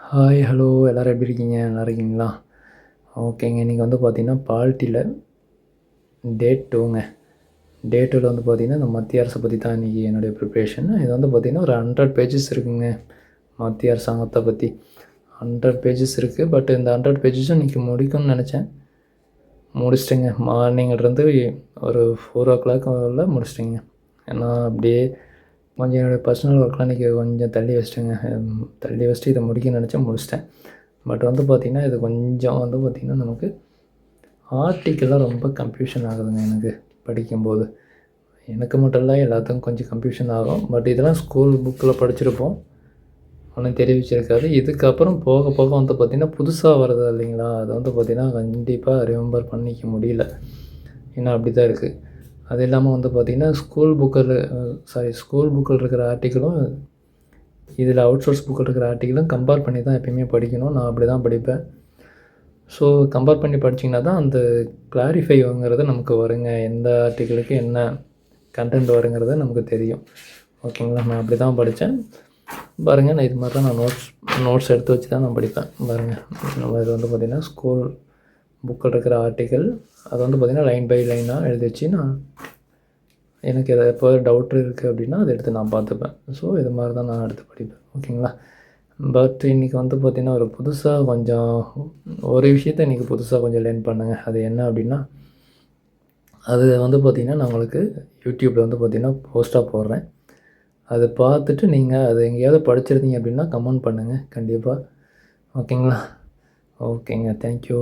Hi, hello எல்லோரும் எப்படி இருக்கீங்க? நல்லா இருக்கீங்களா? ஓகேங்க. இன்றைக்கி வந்து பார்த்தீங்கன்னா, பாலிட்டியில் டே 2ங்க. டே 2ல வந்து பார்த்தீங்கன்னா, இந்த மத்திய அரசை பற்றி தான் இன்றைக்கி என்னுடைய ப்ரிப்ரேஷன். இது வந்து பார்த்தீங்கன்னா, ஒரு 100 பேஜஸ் இருக்குங்க. மத்திய அரசாங்கத்தை பற்றி 100 பேஜஸ் இருக்குது. பட் இந்த 100 பேஜஸும் இன்றைக்கி முடிக்கணும்னு நினச்சேன். முடிச்சிட்டேங்க. மார்னிங்லேருந்து ஒரு 4:00 முடிச்சிட்டேங்க. ஏன்னா அப்படியே கொஞ்சம் என்னுடைய பர்சனல் ஒர்க்லாம் இன்றைக்கி கொஞ்சம் தள்ளி வச்சுட்டேங்க. தள்ளி வச்சுட்டு இதை முடிக்கணும்னு நினச்சேன், முடிச்சிட்டேன். பட் வந்து பார்த்திங்கன்னா, இது கொஞ்சம் வந்து பார்த்திங்கன்னா, நமக்கு ஆர்டிக்கல்லாம் ரொம்ப கன்ஃப்யூஷன் ஆகுதுங்க எனக்கு படிக்கும்போது. எனக்கு மட்டும் இல்லை, எல்லாத்துக்கும் கொஞ்சம் கன்ஃப்யூஷன் ஆகும். பட் இதெல்லாம் ஸ்கூல் புக்கில் படிச்சிருப்போம், ஒன்றும் தெரிவிச்சிருக்காது. இதுக்கப்புறம் போக போக வந்து பார்த்திங்கன்னா, புதுசாக வருது இல்லைங்களா, அதை வந்து பார்த்திங்கன்னா கண்டிப்பாக ரிமெம்பர் பண்ணிக்க முடியல. ஏன்னா அப்படி தான் இருக்குது. அது இல்லாமல் வந்து பார்த்திங்கன்னா, ஸ்கூல் புக்கில் இருக்கிற ஆர்டிக்கிளும் இதில் அவுட் சோர்ஸ் புக்கில் இருக்கிற ஆர்டிக்கிளும் கம்பேர் பண்ணி தான் எப்பயுமே படிக்கணும். நான் அப்படி தான் படிப்பேன். ஸோ கம்பேர் பண்ணி படிச்சிங்கன்னா தான் அந்த கிளாரிஃபைங்கிறது நமக்கு வருங்க. எந்த ஆர்டிக்கிளுக்கு என்ன கண்டென்ட் வருங்கிறது நமக்கு தெரியும். ஓகேங்களா? நான் அப்படி தான் படித்தேன். பாருங்கள், நான் இது மாதிரி தான் நான் நோட்ஸ் எடுத்து வச்சு தான் நான் படிப்பேன். பாருங்கள், நம்ம இது வந்து பார்த்திங்கன்னா, ஸ்கூல் புக்கில் இருக்கிற ஆர்டிக்கல் அது வந்து பார்த்திங்கன்னா, லைன் பை லைனாக எழுதி வச்சு எனக்கு எதாவது எப்போ டவுட் இருக்குது அப்படின்னா அதை எடுத்து நான் பார்த்துப்பேன். ஸோ இது மாதிரி தான் நான் எடுத்து படிப்பேன். ஓகேங்களா? பட் இன்றைக்கி வந்து பார்த்திங்கன்னா, ஒரு விஷயத்த இன்றைக்கி புதுசாக கொஞ்சம் லேர்ன் பண்ணேங்க. அது என்ன அப்படின்னா, அது வந்து பார்த்திங்கன்னா, நான் உங்களுக்கு யூடியூப்பில் வந்து பார்த்திங்கன்னா போஸ்ட்டாக போடுறேன். அதை பார்த்துட்டு நீங்கள் அது எங்கேயாவது படிச்சிருந்தீங்க அப்படின்னா கமெண்ட் பண்ணுங்கள் கண்டிப்பாக. ஓகேங்களா? ஓகேங்க. தேங்க்யூ.